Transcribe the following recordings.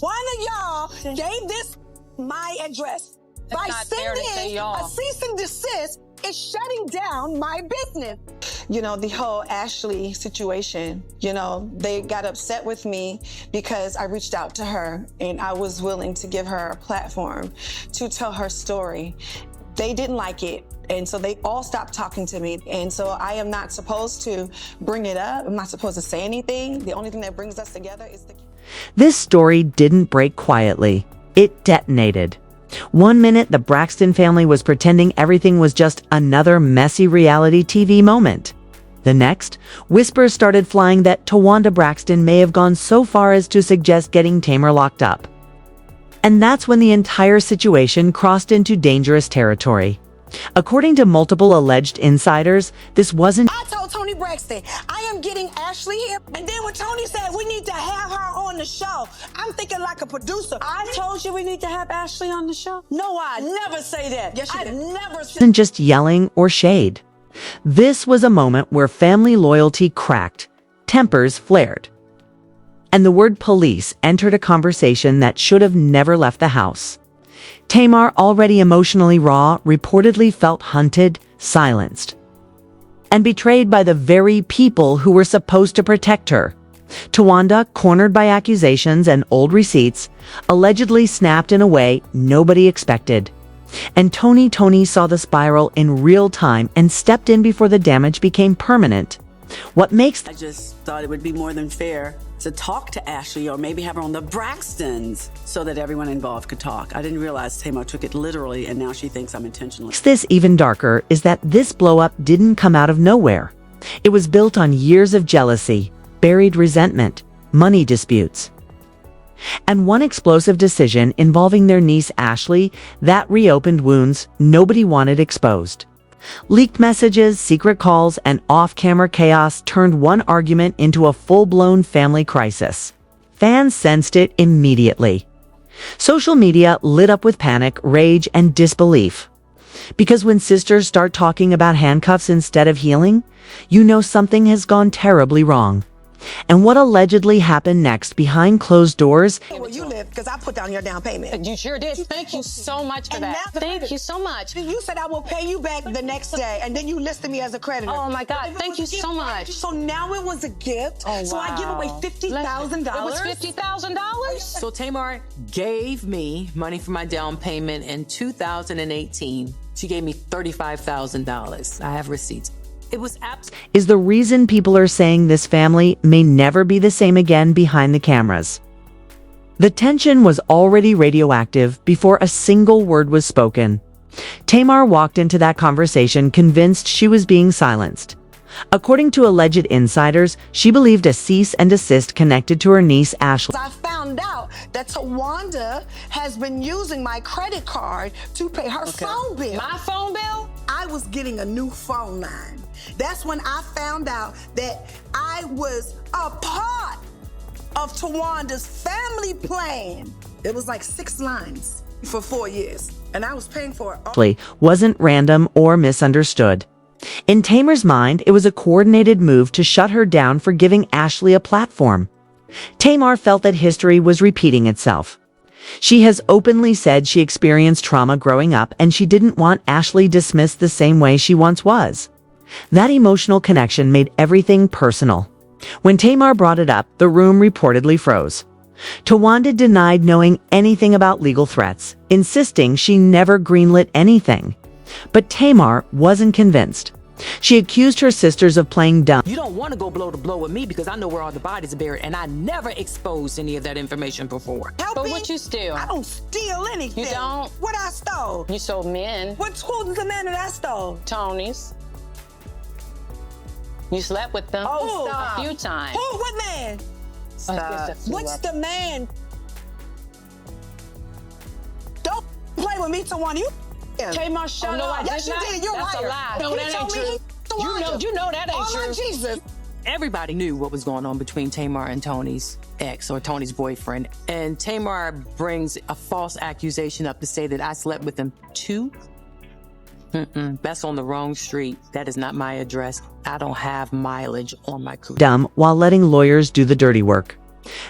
One of y'all gave this my address. By sending a cease and desist is shutting down my business. You know, the whole Ashley situation, you know, they got upset with me because I reached out to her and I was willing to give her a platform to tell her story. They didn't like it. And so they all stopped talking to me. And so I am not supposed to bring it up. I'm not supposed to say anything. The only thing that brings us together is the... This story didn't break quietly. It detonated. One minute, the Braxton family was pretending everything was just another messy reality TV moment. The next, whispers started flying that Towanda Braxton may have gone so far as to suggest getting Tamar locked up. And that's when the entire situation crossed into dangerous territory. According to multiple alleged insiders, this wasn't... I told Toni Braxton, I am getting Ashley here. And then when Toni said we need to have her on the show, I'm thinking like a producer. I told you we need to have Ashley on the show. No, I never say that. Yes, you did. I never said... wasn't just yelling or shade. This was a moment where family loyalty cracked, tempers flared, and the word police entered a conversation that should have never left the house. Tamar, already emotionally raw, reportedly felt hunted, silenced, and betrayed by the very people who were supposed to protect her. Towanda, cornered by accusations and old receipts, allegedly snapped in a way nobody expected. And Toni saw the spiral in real time and stepped in before the damage became permanent. What makes... I just thought it would be more than fair to talk to Ashley or maybe have her on the Braxtons so that everyone involved could talk. I didn't realize Tamar took it literally and now she thinks I'm intentionally... Makes this even darker is that this blow-up didn't come out of nowhere. It was built on years of jealousy, buried resentment, money disputes, and one explosive decision involving their niece Ashley that reopened wounds nobody wanted exposed. Leaked messages, secret calls, and off-camera chaos turned one argument into a full-blown family crisis. Fans sensed it immediately. Social media lit up with panic, rage, and disbelief. Because when sisters start talking about handcuffs instead of healing, you know something has gone terribly wrong. And what allegedly happened next behind closed doors... Where you live, because I put down your down payment. You sure did. Thank you so much for that. Thank you so much. You said I will pay you back the next day, and then you listed me as a creditor. Oh my God, thank you so much. So now it was a gift. Oh, so I give away $50,000. It was $50,000? So Tamar gave me money for my down payment in 2018. She gave me $35,000. I have receipts. It was is the reason people are saying this family may never be the same again behind the cameras. The tension was already radioactive before a single word was spoken. Tamar walked into that conversation convinced she was being silenced. According to alleged insiders, she believed a cease and desist connected to her niece Ashley. I found out that Towanda has been using my credit card to pay her phone bill. My phone bill? I was getting a new phone line. That's when I found out that I was a part of Tawanda's family plan. It was like 6 lines for 4 years, and I was paying for it. Wasn't random or misunderstood. In Tamar's mind, it was a coordinated move to shut her down for giving Ashley a platform. Tamar felt that history was repeating itself. She has openly said she experienced trauma growing up and she didn't want Ashley dismissed the same way she once was. That emotional connection made everything personal. When Tamar brought it up, the room reportedly froze. Towanda denied knowing anything about legal threats, insisting she never greenlit anything. But Tamar wasn't convinced. She accused her sisters of playing dumb. You don't want to go blow to blow with me because I know where all the bodies are buried, and I never exposed any of that information before. Help But me. what you steal? I don't steal anything. You don't? What I stole? You sold men. Who's the man that I stole? Tony's. You slept with them Oh, stop. a few times. Who? What man? What's the man? Don't play with me, Towanda. You. Tamar, shut up. Yes, you did. You're That's liar. a lie. He No, that told ain't me true. he- Towanda. You know that ain't Oh, my true. Jesus. Everybody knew what was going on between Tamar and Tony's ex or Tony's boyfriend. And Tamar brings a false accusation up to say that I slept with him too. That's on the wrong street. That is not my address. I don't have mileage on my cruise. Dumb while letting lawyers do the dirty work.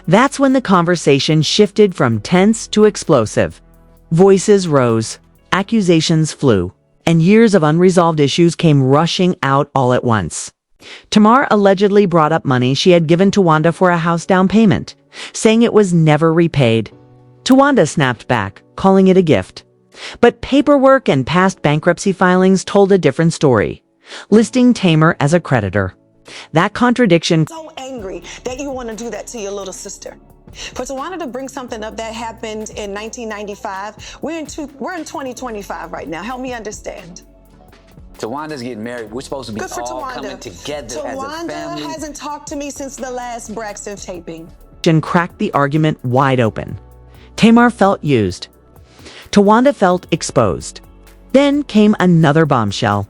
That's when the conversation shifted from tense to explosive. Voices rose, accusations flew, and years of unresolved issues came rushing out all at once. Tamar allegedly brought up money she had given Towanda for a house down payment, saying it was never repaid. Towanda snapped back, calling it a gift. But paperwork and past bankruptcy filings told a different story, listing Tamar as a creditor. That contradiction. So angry that you want to do that to your little sister. For Towanda to bring something up that happened in 1995, we're in 2025 right now. Help me understand. Tawanda's getting married. We're supposed to be all coming together as a family. Towanda hasn't talked to me since the last Braxton taping. Cracked the argument wide open. Tamar felt used. Towanda felt exposed. Then came another bombshell.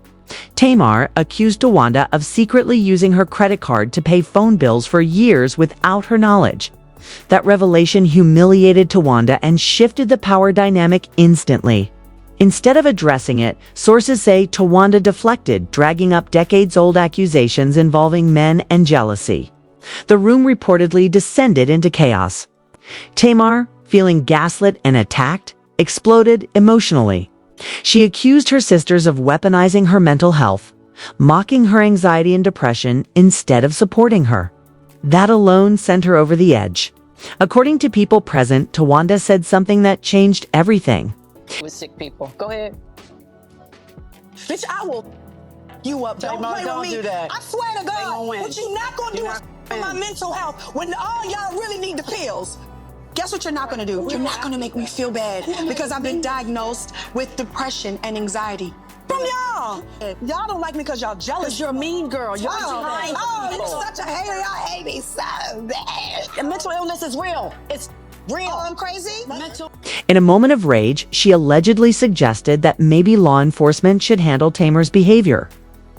Tamar accused Towanda of secretly using her credit card to pay phone bills for years without her knowledge. That revelation humiliated Towanda and shifted the power dynamic instantly. Instead of addressing it, sources say Towanda deflected, dragging up decades-old accusations involving men and jealousy. The room reportedly descended into chaos. Tamar, feeling gaslit and attacked, exploded emotionally. She accused her sisters of weaponizing her mental health, mocking her anxiety and depression instead of supporting her. That alone sent her over the edge. According to people present, Towanda said something that changed everything. With sick people. Go ahead. Bitch, I will you up. Don't play with me. Do that. I swear to God, what you not gonna do is for my mental health when all y'all really need the pills. Guess what you're not gonna do? You're not gonna make me feel bad because I've been diagnosed with depression and anxiety. From y'all. Y'all don't like me because y'all jealous. Because you're a mean girl. You're you're such a hater. Y'all hate me so bad. And mental illness is real. It's real. Oh, I'm crazy? In a moment of rage, she allegedly suggested that maybe law enforcement should handle Tamar's behavior.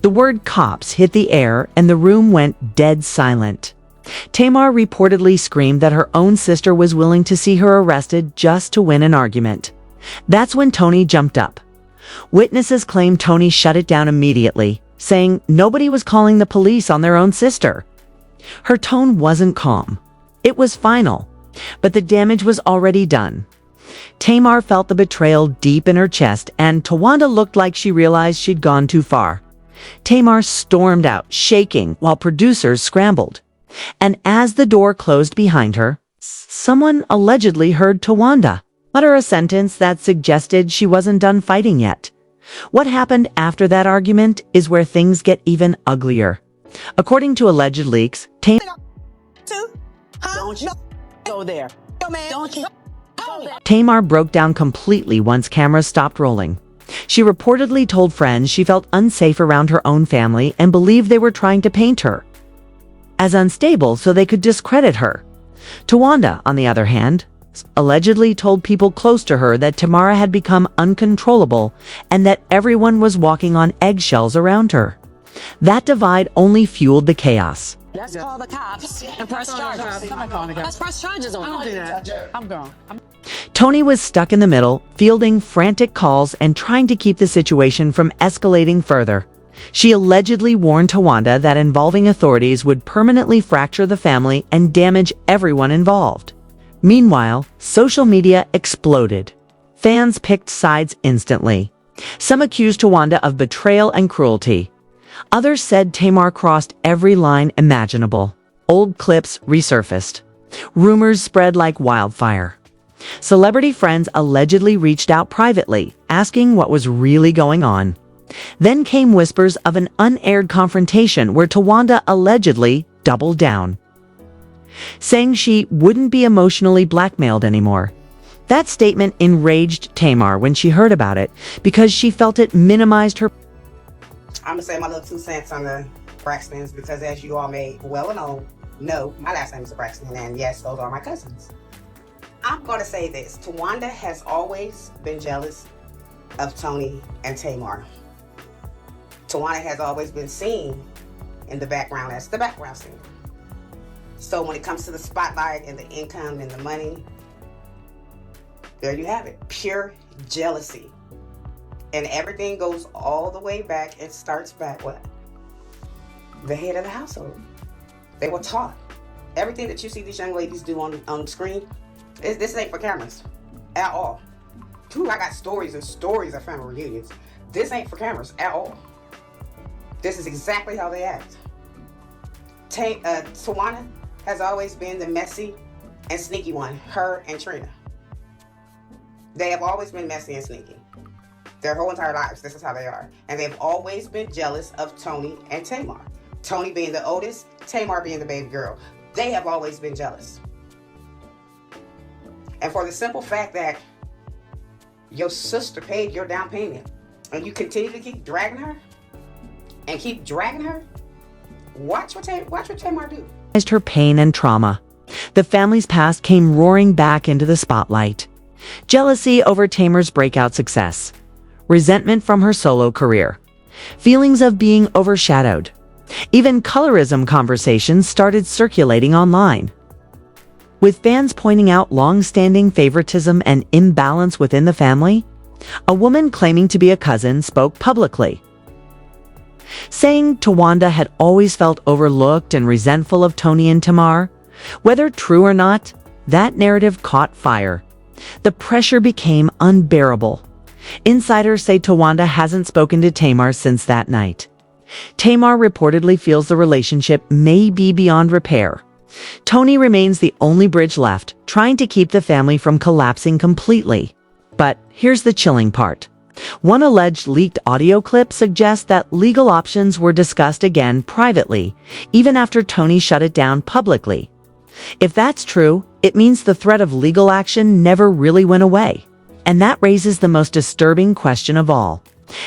The word cops hit the air and the room went dead silent. Tamar reportedly screamed that her own sister was willing to see her arrested just to win an argument. That's when Toni jumped up. Witnesses claimed Toni shut it down immediately, saying nobody was calling the police on their own sister. Her tone wasn't calm. It was final, but the damage was already done. Tamar felt the betrayal deep in her chest, and Towanda looked like she realized she'd gone too far. Tamar stormed out, shaking, while producers scrambled. And as the door closed behind her, someone allegedly heard Towanda utter a sentence that suggested she wasn't done fighting yet. What happened after that argument is where things get even uglier. According to alleged leaks, Don't you go there. Don't you go there. Tamar broke down completely once cameras stopped rolling. She reportedly told friends she felt unsafe around her own family and believed they were trying to paint her as unstable so they could discredit her. Towanda, on the other hand, allegedly told people close to her that Tamara had become uncontrollable and that everyone was walking on eggshells around her. That divide only fueled the chaos. Let's call the cops and press charges. Let's press charges on them. I'm gone. Toni was stuck in the middle, fielding frantic calls and trying to keep the situation from escalating further. She allegedly warned Towanda that involving authorities would permanently fracture the family and damage everyone involved. Meanwhile, social media exploded. Fans picked sides instantly. Some accused Towanda of betrayal and cruelty. Others said Tamar crossed every line imaginable. Old clips resurfaced. Rumors spread like wildfire. Celebrity friends allegedly reached out privately, asking what was really going on. Then came whispers of an unaired confrontation where Towanda allegedly doubled down, saying she wouldn't be emotionally blackmailed anymore. That statement enraged Tamar when she heard about it because she felt it minimized her. I'm gonna say my little 2 cents on the Braxtons because, as you all may well know, my last name is Braxton, and yes, those are my cousins. I'm gonna say this: Towanda has always been jealous of Toni and Tamar. Towanda has always been seen in the background as the background singer. So when it comes to the spotlight and the income and the money, there you have it, pure jealousy. And everything goes all the way back and starts back what? The head of the household. They were taught everything that you see these young ladies do on the screen, this ain't for cameras at all. Ooh, I got stories and stories of family reunions. This ain't for cameras at all. This is exactly how they act. Towanda has always been the messy and sneaky one, her and Trina. They have always been messy and sneaky. Their whole entire lives, this is how they are. And they've always been jealous of Toni and Tamar. Toni being the oldest, Tamar being the baby girl. They have always been jealous. And for the simple fact that your sister paid your down payment and you continue to keep dragging her, watch what Tamar do. Her pain and trauma. The family's past came roaring back into the spotlight. Jealousy over Tamar's breakout success. Resentment from her solo career. Feelings of being overshadowed. Even colorism conversations started circulating online, with fans pointing out long-standing favoritism and imbalance within the family. A woman claiming to be a cousin spoke publicly, saying Towanda had always felt overlooked and resentful of Toni and Tamar. Whether true or not, that narrative caught fire. The pressure became unbearable. Insiders say Towanda hasn't spoken to Tamar since that night. Tamar reportedly feels the relationship may be beyond repair. Toni remains the only bridge left, trying to keep the family from collapsing completely. But here's the chilling part. One alleged leaked audio clip suggests that legal options were discussed again privately, even after Toni shut it down publicly. If that's true, it means the threat of legal action never really went away. And that raises the most disturbing question of all.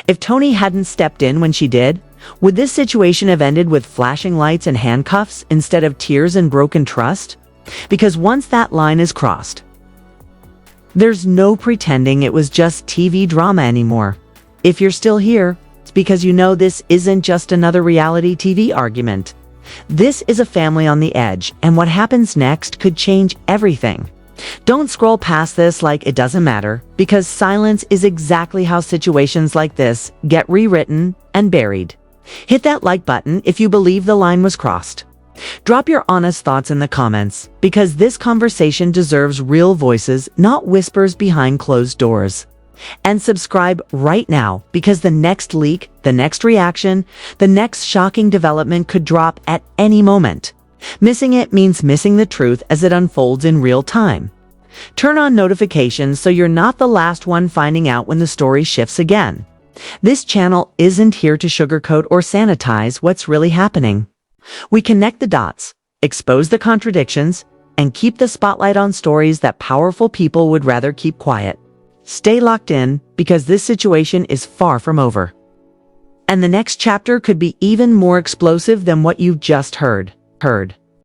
If Toni hadn't stepped in when she did, would this situation have ended with flashing lights and handcuffs instead of tears and broken trust? Because once that line is crossed, there's no pretending it was just TV drama anymore. If you're still here, it's because you know this isn't just another reality TV argument. This is a family on the edge, and what happens next could change everything. Don't scroll past this like it doesn't matter, because silence is exactly how situations like this get rewritten and buried. Hit that like button if you believe the line was crossed. Drop your honest thoughts in the comments, because this conversation deserves real voices, not whispers behind closed doors. And subscribe right now, because the next leak, the next reaction, the next shocking development could drop at any moment. Missing it means missing the truth as it unfolds in real time. Turn on notifications so you're not the last one finding out when the story shifts again. This channel isn't here to sugarcoat or sanitize what's really happening. We connect the dots, expose the contradictions, and keep the spotlight on stories that powerful people would rather keep quiet. Stay locked in, because this situation is far from over. And the next chapter could be even more explosive than what you've just heard.